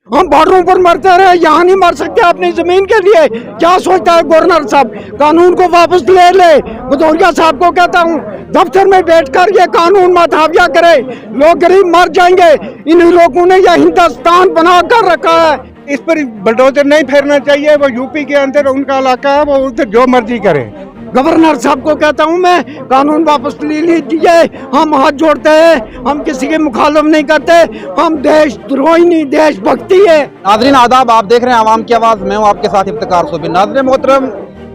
हम बॉर्डरों पर मरते रहे, यहाँ नहीं मर सकते अपनी जमीन के लिए। क्या सोचता है गवर्नर साहब? कानून को वापस ले भदौरिया साहब को कहता हूँ दफ्तर में बैठकर ये कानून मुताबिया करे, लोग गरीब मर जाएंगे। इन लोगों ने यह हिंदुस्तान बना कर रखा है। इस पर बुलडोजर नहीं फेरना चाहिए। वो यूपी के अंदर उनका इलाका है, वो उधर जो मर्जी करे। गवर्नर साहब को कहता हूं मैं, कानून वापस ले लीजिए। हम हाथ जोड़ते हैं, हम किसी के मुखालिफ नहीं करते, हम देशद्रोही नहीं, देशभक्ति है। नाज़रीन आदाब, आप देख रहे हैं आवाम की आवाज़, मैं हूं आपके साथ इफ्तिकार सूफी। नाज़रीन मोहतरम,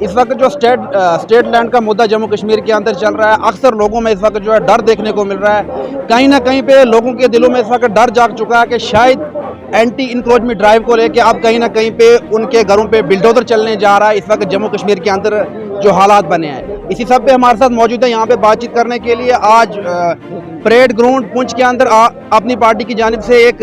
इस वक्त जो स्टेट लैंड का मुद्दा जम्मू कश्मीर के अंदर चल रहा है, अक्सर लोगों में इस वक्त जो है डर देखने को मिल रहा है। कहीं ना कहीं पे लोगों के दिलों में इस वक्त डर जाग चुका है कि शायद एंटी इंक्रोचमेंट ड्राइव को लेके अब कहीं ना कहीं पे उनके घरों पे बिल्डोजर चलने जा रहा है। इस वक्त जम्मू कश्मीर के अंदर जो हालात बने हैं, इसी सब पे हमारे साथ मौजूद है यहाँ पे बातचीत करने के लिए। आज परेड ग्राउंड पुंछ के अंदर अपनी पार्टी की जानिब से एक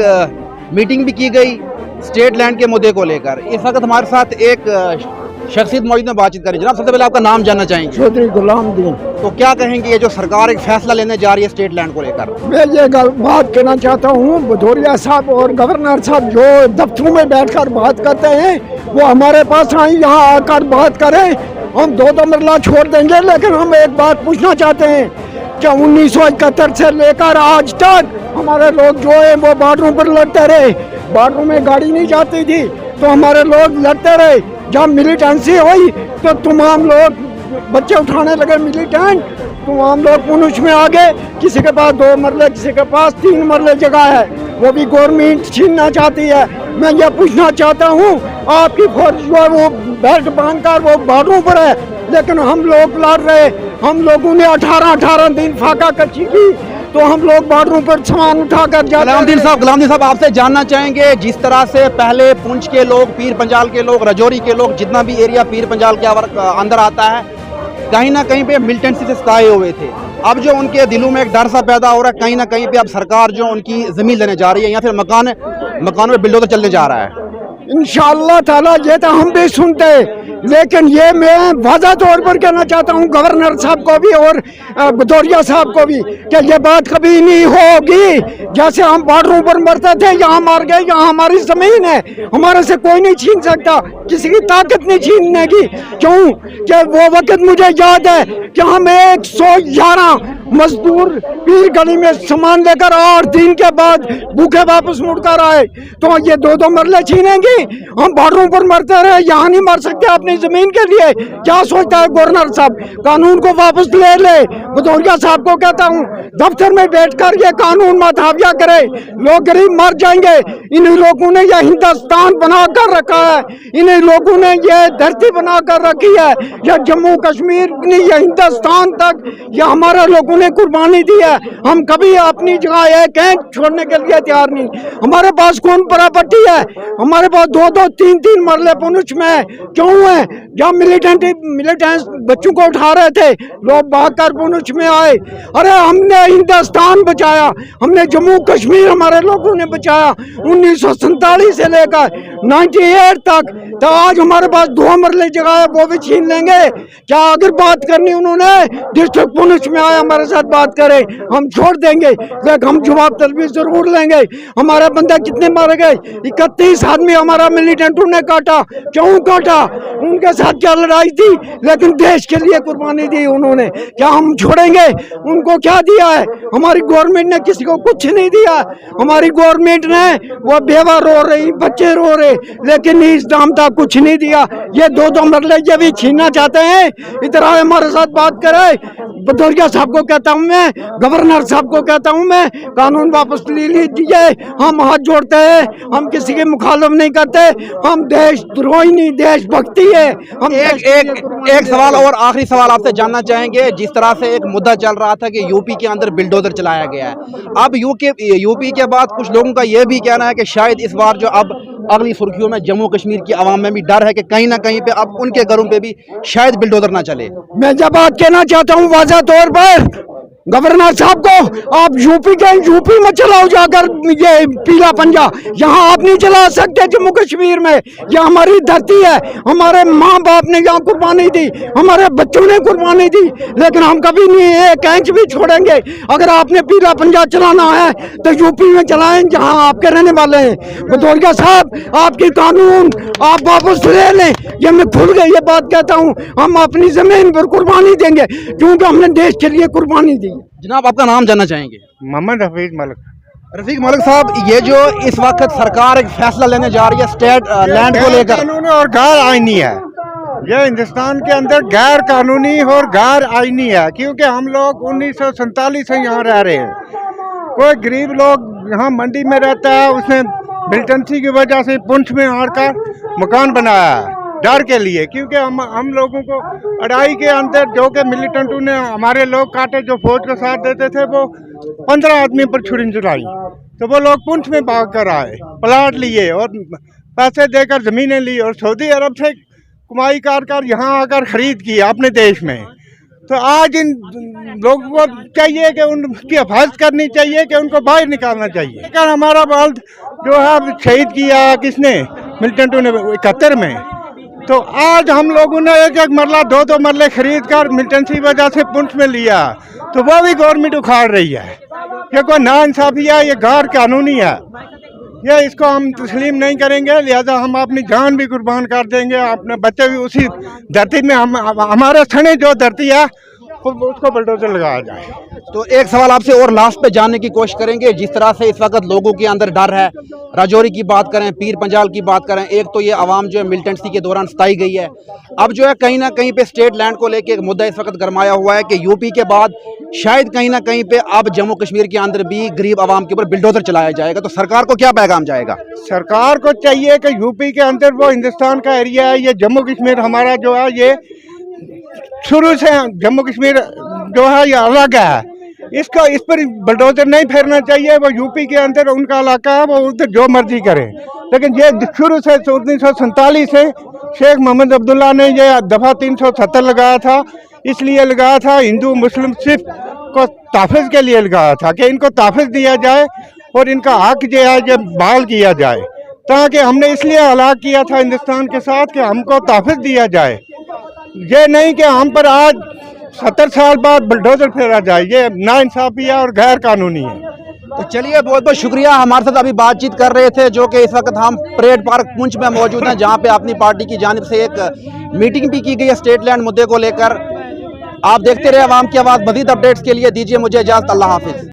मीटिंग भी की गई स्टेट लैंड के मुद्दे को लेकर। इस वक्त हमारे साथ एक शख्सियत मौजूद में बातचीत करें। जनाब, सबसे पहले आपका नाम जानना चाहेंगे? चौधरी गुलाम दीन। तो क्या कहेंगे ये जो सरकार एक फैसला लेने जा रही है स्टेट लैंड को लेकर? मैं ये बात कहना चाहता हूँ, भदौरिया साहब और गवर्नर साहब जो दफ्तरों में बैठकर बात करते हैं, वो हमारे पास आए, यहाँ आकर बात करें। हम दो मरला छोड़ देंगे, लेकिन हम एक बात पूछना चाहते हैं कि 1971 से लेकर आज तक हमारे लोग जो है वो बॉर्डरों पर लड़ते रहे। बॉर्डरों में गाड़ी नहीं जाती थी तो हमारे लोग लड़ते रहे। जब मिलिटेंसी हुई तो तमाम लोग बच्चे उठाने लगे मिलिटेंट, तमाम लोग पुलिस में आ गए। किसी के पास 2 मरले, किसी के पास 3 मरले जगह है, वो भी गवर्नमेंट छीनना चाहती है। मैं ये पूछना चाहता हूँ, आपकी फौज जो है वो बेल्ट बांधकर वो बॉर्डरों पर है, लेकिन हम लोग लड़ रहे। हम लोगों ने 18 दिन फाका कच्ची की, तो हम लोग बॉर्डरों पर सामान उठाकर जाते। गुलामदीन साहब आपसे जानना चाहेंगे, जिस तरह से पहले पुंछ के लोग, पीर पंजाल के लोग, रजौरी के लोग, जितना भी एरिया पीर पंजाल के अंदर आता है, कहीं ना कहीं पे मिलिटेंसी से सताए हुए थे। अब जो उनके दिलों में एक डर सा पैदा हो रहा है, कहीं ना कहीं पे अब सरकार जो उनकी जमीन लेने जा रही है या फिर मकान में बिल्डोजर चलने जा रहा है। इंशाअल्लाह ताला ये तो हम भी सुनते, लेकिन ये मैं वाज़ा तौर पर कहना चाहता हूँ गवर्नर साहब को भी और भदौरिया साहब को भी कि ये बात कभी नहीं होगी। जैसे हम बॉर्डरों पर मरते थे, यहाँ मार गए, यहाँ हमारी ज़मीन है, हमारे से कोई नहीं छीन सकता, किसी की ताकत नहीं छीनने की। क्यों कि वो वक्त मुझे याद है कि हम 111 मजदूर पीर गली में सामान लेकर 8 दिन के बाद भूखे वापस मुड़कर आए। तो ये 2 मरले छीनेंगी? हम बॉर्डरों पर मरते रहे, यहाँ नहीं मर सकते अपनी जमीन के लिए। क्या सोचता है गवर्नर साहब? कानून को वापस ले भदौरिया साहब को कहता हूँ दफ्तर में बैठकर ये कानून मुताबिया करे, लोग गरीब मर जाएंगे। इन लोगों ने यह हिंदुस्तान बना कर रखा है, इन लोगों ने ये धरती बना कर रखी है, यह जम्मू कश्मीर नहीं, यह हिंदुस्तान तक यह हमारे लोगों ने कुर्बानी दी है। हम कभी अपनी जगह एक छोड़ने के लिए तैयार नहीं। हमारे पास कौन प्रॉपर्टी है? हमारे पास 2-2, 3-3 मरले पुलिस में क्यों है? जब मिलिटेंट बच्चों को उठा रहे थे, लोग भागकर पुलिस में आए। अरे हमने हिंदुस्तान बचाया, हमने जम्मू कश्मीर हमारे लोगों ने बचाया 1947 से लेकर 98 तक। तो आज हमारे पास 2 मरले जगह है, वो भी छीन लेंगे क्या? अगर बात करनी उन्होंने डिस्ट्रिक्ट पुलिस में आया हमारे साथ बात करे, हम छोड़ देंगे, लेकिन हम जवाब तलबी जरूर लेंगे। हमारे बंदे कितने मारे गए? 31 आदमी हमारा मिलिटेंटों ने काटा। क्यों काटा? उनके साथ क्या लड़ाई थी, लेकिन देश के लिए कुर्बानी दी उन्होंने। क्या हम छोड़ेंगे? उनको क्या दिया है? हमारी गवर्नमेंट ने किसी को कुछ नहीं दिया। हमारी गवर्नमेंट ने वो बेवा रो रही, बच्चे रो रहे, लेकिन इस दाम तक कुछ नहीं दिया। ये 2 मरले ये भी छीनना चाहते हैं, इधर आए हमारे साथ बात करे। भदौरिया साहब को कहता हूँ मैं, गवर्नर साहब को कहता हूँ मैं, कानून वापस ले लीजिए। हम हाथ जोड़ते हैं, हम किसी के मुखालिफ नहीं करते, हम देशद्रोही नहीं, देशभक्ति है। हम एक सवाल और आखिरी सवाल आपसे जानना चाहेंगे। जिस तरह से एक मुद्दा चल रहा था कि यूपी के अंदर बिल्डोजर चलाया गया है, अब यूपी के बाद कुछ लोगों का यह भी कहना है कि शायद इस बार जो अब अगली सुर्खियों में जम्मू कश्मीर की आवाम में भी डर है कि कहीं ना कहीं पे अब उनके घरों पे भी शायद बिल्डोजर ना चले। मैं जब बात कहना चाहता हूँ वाज़ा तौर पर, गवर्नर साहब को आप यूपी में चलाओ जाकर ये पीला पंजा, यहाँ आप नहीं चला सकते। जम्मू कश्मीर में यह हमारी धरती है, हमारे माँ बाप ने यहाँ कुर्बानी दी, हमारे बच्चों ने कुर्बानी दी, लेकिन हम कभी नहीं एक इंच भी छोड़ेंगे। अगर आपने पीला पंजा चलाना है तो यूपी में चलाएं जहाँ आपके रहने वाले हैं। भदौरिया साहब, आपकी कानून आप वापस ले लें। ये मैं खुल गई ये बात कहता हूँ, हम अपनी जमीन पर कुर्बानी देंगे क्योंकि हमने देश के लिए कुर्बानी दी। जनाब आपका नाम जानना चाहेंगे? मोहम्मद हफीज मलिक। रफीक मलिक साहब, ये जो इस वक्त सरकार एक फैसला लेने जा रही है स्टेट लैंड को लेकर, कानूनी और गैर आईनी है। ये हिंदुस्तान के अंदर गैर कानूनी और गैर आईनी है, क्योंकि हम लोग 1947 से यहाँ रह रहे हैं। कोई गरीब लोग यहाँ मंडी में रहता है, उसने मिलिटेंसी की वजह से पुंछ में आकर मकान बनाया है डर के लिए, क्योंकि हम लोगों को अड़ाई के अंदर जो कि मिलिटेंटों ने हमारे लोग काटे, जो फौज का साथ देते थे, वो 15 आदमी पर छुरी चलाई, तो वो लोग पुंछ में भाग कर आए, प्लाट लिए और पैसे देकर ज़मीनें ली और सऊदी अरब से कमाई कर यहाँ आकर खरीद की अपने देश में। तो आज इन लोगों को चाहिए कि उनकी हिफाजत करनी चाहिए, कि उनको बाहर निकालना चाहिए। लेकिन हमारा बाल्द जो है शहीद किया किसने, मिलिटेंटों ने 71 में। तो आज हम लोगों ने एक एक मरला 2-2 मरले खरीद कर मिलिटेंसी वजह से पुंछ में लिया, तो वो भी गवर्नमेंट उखाड़ रही है। ये कोई नाइंसाफी है, ये गैर कानूनी है, ये इसको हम तस्लीम नहीं करेंगे। लिहाजा हम अपनी जान भी कुर्बान कर देंगे, अपने बच्चे भी उसी धरती में, हमारे सने जो धरती है उसको बुलडोजर लगाया जाए। तो एक सवाल आपसे और लास्ट पे जानने की कोशिश करेंगे, जिस तरह से इस वक्त लोगों के अंदर डर है, राजौरी की बात करें, पीर पंजाल की बात करें, एक तो ये आवाम जो है मिलिटेंसी के दौरान सताई गई है, अब जो है कहीं ना कहीं पे स्टेट लैंड को लेके एक मुद्दा इस वक्त गरमाया हुआ है कि यूपी के बाद शायद कहीं ना कहीं पे अब जम्मू कश्मीर के अंदर भी गरीब आवाम के ऊपर बुलडोजर चलाया जाएगा। तो सरकार को क्या पैगाम जाएगा? सरकार को चाहिए कि यूपी के अंदर वो हिंदुस्तान का एरिया है, ये जम्मू कश्मीर हमारा जो है, ये शुरू से जम्मू कश्मीर जो है ये अलग है, इसका इस पर बुलडोजर नहीं फेरना चाहिए। वो यूपी के अंदर उनका इलाका है, वो उधर जो मर्जी करें। लेकिन ये शुरू से 1947 से शेख मोहम्मद अब्दुल्ला ने ये दफ़ा 370 लगाया था, इसलिए लगाया था हिंदू मुस्लिम सिर्फ को तहफ़्फ़ुज़ के लिए लगाया था कि इनको तहफ़्फ़ुज़ दिया जाए और इनका हक जो है ये बहाल किया जाए, ताकि हमने इसलिए हलाक किया था हिंदुस्तान के साथ कि हमको तहफ़्फ़ुज़ दिया जाए, ये नहीं कि हम पर आज 70 साल बाद बुलडोजर फेरा जाए। ये नाइंसाफी है और गैर कानूनी है। तो चलिए, बहुत बहुत शुक्रिया। हमारे साथ अभी बातचीत कर रहे थे जो कि इस वक्त हम परेड पार्क पुंछ में मौजूद हैं, जहां पे अपनी पार्टी की जानिब से एक मीटिंग भी की गई है स्टेट लैंड मुद्दे को लेकर। आप देखते रहे आवाम की आवाज़। मज़ीद अपडेट्स के लिए दीजिए मुझे इजाज़त। अल्लाह हाफिज़।